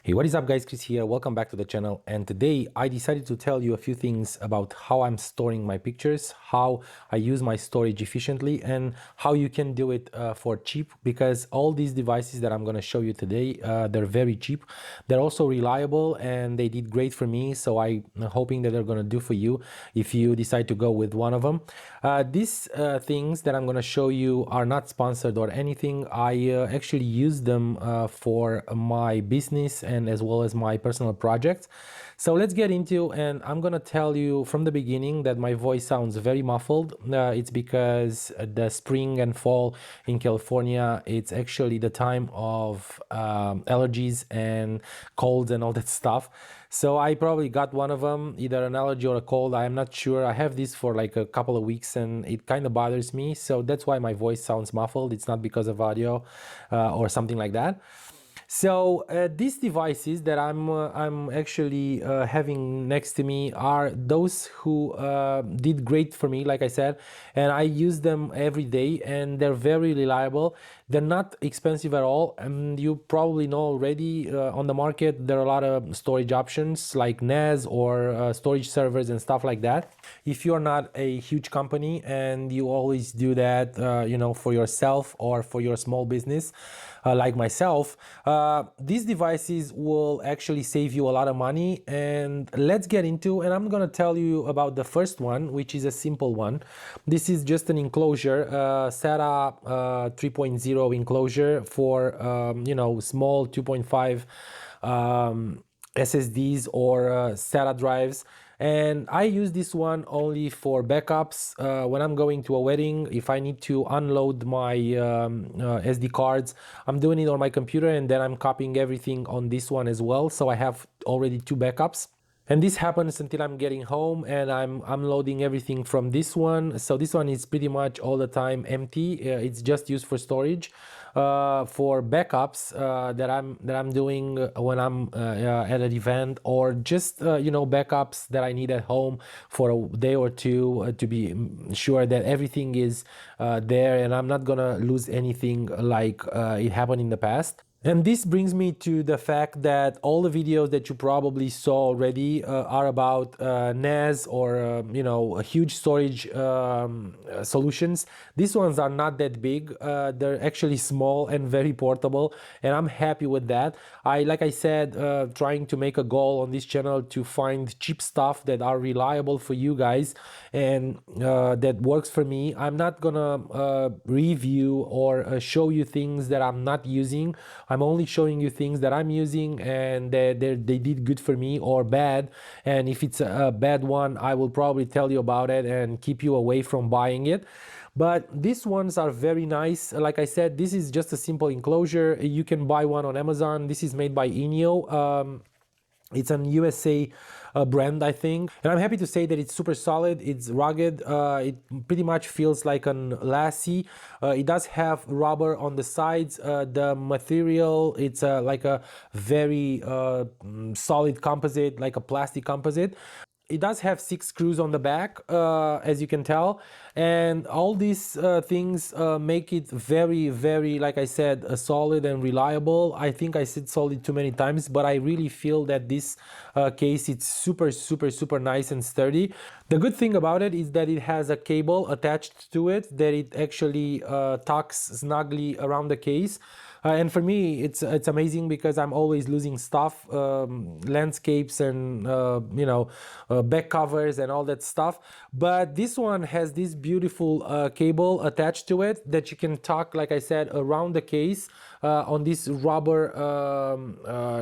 Hey, what is up guys, Chris here, welcome back to the channel, and today I decided to tell you a few things about how I'm storing my pictures, how I use my storage efficiently, and how you can do it for cheap, because all these devices that I'm going to show you today, they're very cheap, they're also reliable, and they did great for me, so I'm hoping that they're going to do for you if you decide to go with one of them. These things that I'm going to show you are not sponsored or anything. I actually use them for my business and as well as my personal projects. So let's get into, and I'm gonna tell you from the beginning that my voice sounds very muffled. It's because the spring and fall in California, it's actually the time of allergies and colds and all that stuff. So I probably got one of them, either an allergy or a cold. I am not sure. I have this for like a couple of weeks and it kind of bothers me. So that's why my voice sounds muffled. It's not because of audio or something like that. So these devices that I'm actually having next to me are those who did great for me, like I said, and I use them every day, and they're very reliable. They're not expensive at all, and you probably know already on the market there are a lot of storage options like NAS or storage servers and stuff like that. If you're not a huge company and you always do that, for yourself or for your small business, like myself, these devices will actually save you a lot of money. And let's get into, and I'm gonna tell you about the first one, which is a simple one. This is just an enclosure, SATA 3.0 enclosure for small 2.5 SSDs or SATA drives. And I use this one only for backups when I'm going to a wedding. If I need to unload my SD cards, I'm doing it on my computer, and then I'm copying everything on this one as well, so I have already two backups. And this happens until I'm getting home and I'm unloading everything from this one. So this one is pretty much all the time empty. It's just used for storage, for backups that I'm doing when I'm at an event, or just backups that I need at home for a day or two, to be sure that everything is there and I'm not gonna lose anything like it happened in the past. And this brings me to the fact that all the videos that you probably saw already are about NAS or huge storage solutions. These ones are not that big. They're actually small and very portable, and I'm happy with that. Like I said, trying to make a goal on this channel to find cheap stuff that are reliable for you guys and that works for me. I'm not gonna review or show you things that I'm not using. I'm only showing you things that I'm using and they did good for me or bad. And if it's a bad one, I will probably tell you about it and keep you away from buying it. But these ones are very nice. Like I said, this is just a simple enclosure. You can buy one on Amazon. This is made by Inyo. It's an USA brand, I think, and I'm happy to say that it's super solid. It's rugged. It pretty much feels like an lassie. It does have rubber on the sides. The material, it's like a very solid composite, like a plastic composite. It does have 6 screws on the back, as you can tell, and all these things make it very, very, like I said, solid and reliable. I think I said solid too many times, but I really feel that this case, it's super, super, super nice and sturdy. The good thing about it is that it has a cable attached to it that it actually tucks snugly around the case. And for me, it's amazing because I'm always losing stuff, landscapes and back covers and all that stuff. But this one has this beautiful cable attached to it that you can tuck, like I said, around the case on these rubber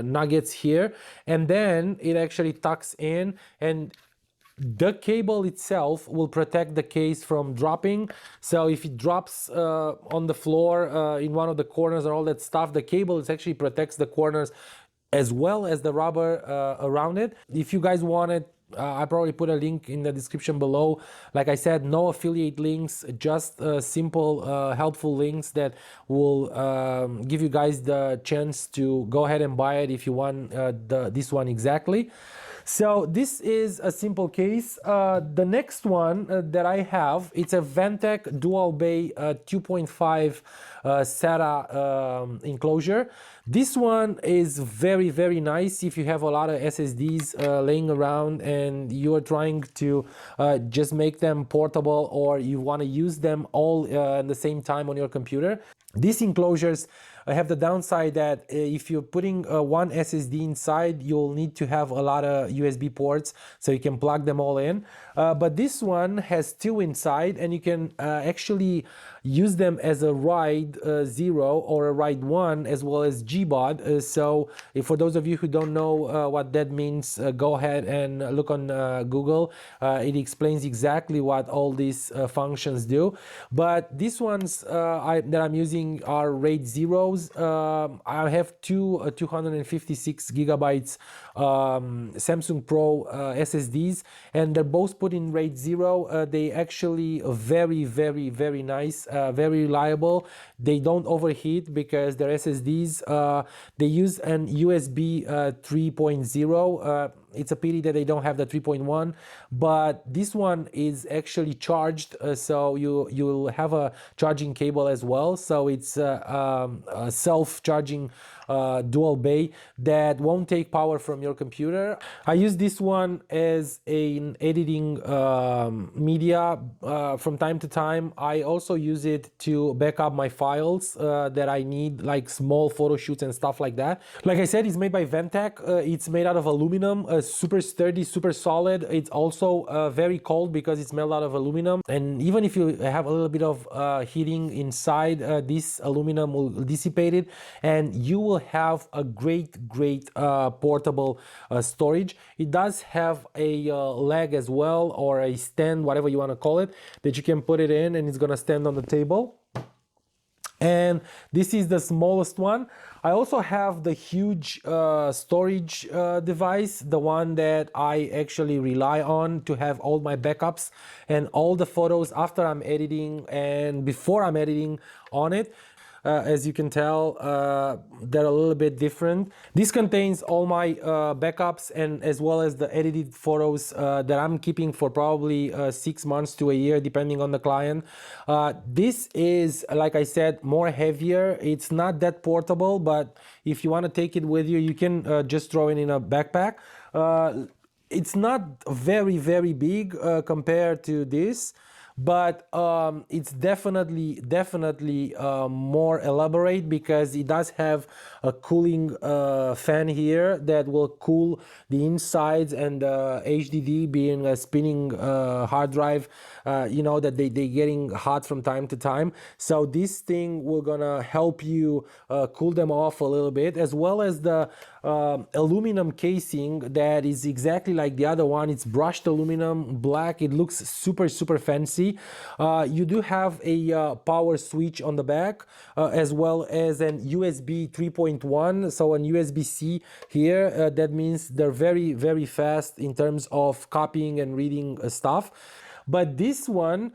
nuggets here, and then it actually tucks in, and the cable itself will protect the case from dropping. So if it drops on the floor in one of the corners and all that stuff, the cable actually protects the corners as well as the rubber around it. If you guys want it, I probably put a link in the description below. Like I said, no affiliate links, just simple helpful links that will give you guys the chance to go ahead and buy it if you want this one exactly. So this is a simple case. The next one that I have, it's a Ventec dual bay 2.5 SATA enclosure. This one is very, very nice if you have a lot of SSDs laying around and you are trying to just make them portable, or you want to use them all at the same time on your computer. These enclosures have the downside that if you're putting one SSD inside, you'll need to have a lot of USB ports so you can plug them all in. But this one has two inside, and you can actually use them as a RAID 0 or a RAID 1 as well as GBOD. So for those of you who don't know what that means, go ahead and look on Google. It explains exactly what all these functions do. But these ones that I'm using are RAID 0s. I have two 256 gigabytes Samsung Pro SSDs, and they're both put in RAID 0. They actually very, very, very nice, very reliable. They don't overheat because their SSDs, they use an USB 3.0. It's a pity that they don't have the 3.1, but this one is actually charged, so you'll have a charging cable as well. So it's a self-charging dual bay that won't take power from your computer. I use this one as an editing media from time to time. I also use it to back up my files that I need, like small photo shoots and stuff like that. Like I said, it's made by Ventec. It's made out of aluminum, super sturdy, super solid. It's also very cold because it's made out of aluminum. And even if you have a little bit of heating inside, this aluminum will dissipate it, and you will have a great portable storage. It does have a leg as well, or a stand, whatever you want to call it, that you can put it in, and it's gonna stand on the table. And this is the smallest one. I also have the huge storage device, the one that I actually rely on to have all my backups and all the photos after I'm editing and before I'm editing on it. As you can tell, they're a little bit different. This contains all my backups, and as well as the edited photos that I'm keeping for probably 6 months to a year, depending on the client. This is, like I said, more heavier. It's not that portable, but if you want to take it with you, you can just throw it in a backpack. It's not very, very big compared to this, but it's definitely more elaborate because it does have a cooling fan here that will cool the insides, and HDD being a spinning hard drive, you know that they getting hot from time to time. So this thing will gonna help you cool them off a little bit, as well as the aluminum casing that is exactly like the other one. It's brushed aluminum, black. It looks super fancy. You do have a power switch on the back, as well as an USB 3.1, so an USB-C here. That means they're very fast in terms of copying and reading stuff. But this one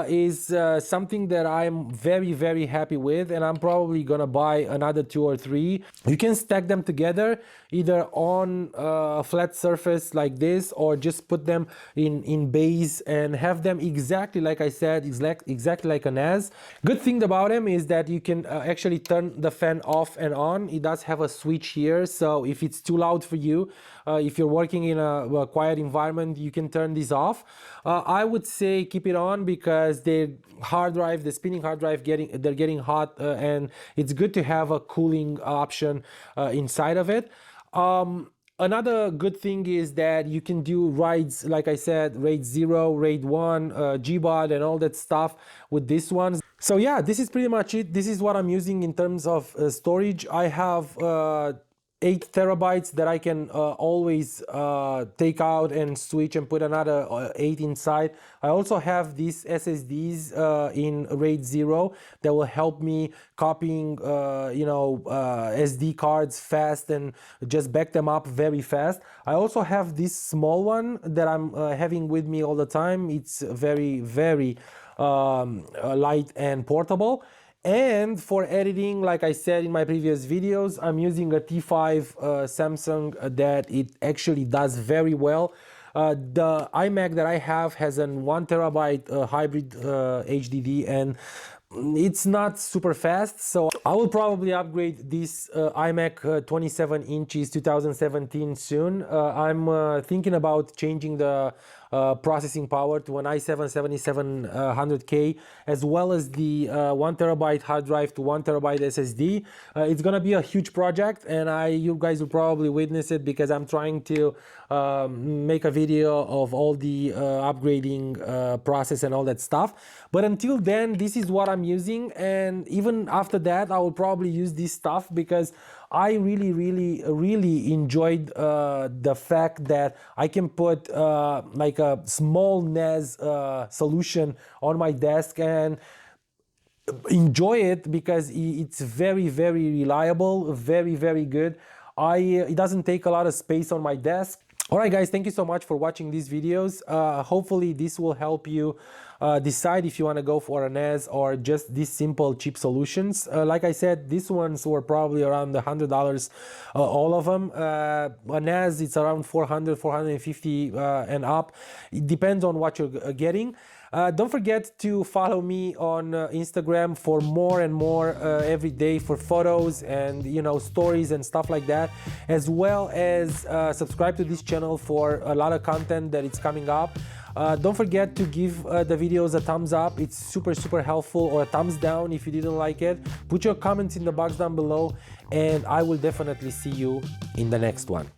is something that I'm very happy with, and I'm probably gonna buy another 2 or 3. You can stack them together either on a flat surface like this, or just put them in bays and have them exactly like I said, exactly like a NAS. Good thing about them is that you can actually turn the fan off and on. It does have a switch here, so if it's too loud for you, if you're working in a quiet environment, you can turn this off. I would say keep it on because the hard drive, the spinning hard drive, they're getting hot, and it's good to have a cooling option inside of it. Another good thing is that you can do RAIDs, like I said, RAID 0, RAID 1, GBOD, and all that stuff with this one. So yeah, this is pretty much it. This is what I'm using in terms of storage. I have 8 terabytes that I can always take out and switch and put another 8 inside. I also have these SSDs in RAID 0 that will help me copying SD cards fast and just back them up very fast. I also have this small one that I'm having with me all the time. It's very light and portable. And for editing, like I said in my previous videos, I'm using a T5 Samsung that it actually does very well. The iMac that I have has a 1 terabyte hybrid HDD, and it's not super fast, so I will probably upgrade this iMac 27 inches 2017 soon. I'm thinking about changing the processing power to an i7-7700K, as well as the 1 terabyte hard drive to 1 terabyte SSD. It's gonna be a huge project, and you guys will probably witness it because I'm trying to make a video of all the upgrading process and all that stuff. But until then, this is what I'm using, and even after that I will probably use this stuff because I really enjoyed the fact that I can put like a small NAS solution on my desk and enjoy it because it's very reliable, very good. It doesn't take a lot of space on my desk. Alright guys, thank you so much for watching these videos. Hopefully this will help you decide if you want to go for a NAS or just these simple cheap solutions. Like I said, these ones were probably around $100, all of them. A NAS, it's around 400, 450 and up. It depends on what you're getting. Don't forget to follow me on Instagram for more and more every day for photos and stories and stuff like that, as well as subscribe to this channel for a lot of content that is coming up. Don't forget to give the videos a thumbs up. It's super helpful, or a thumbs down if you didn't like it. Put your comments in the box down below, and I will definitely see you in the next one.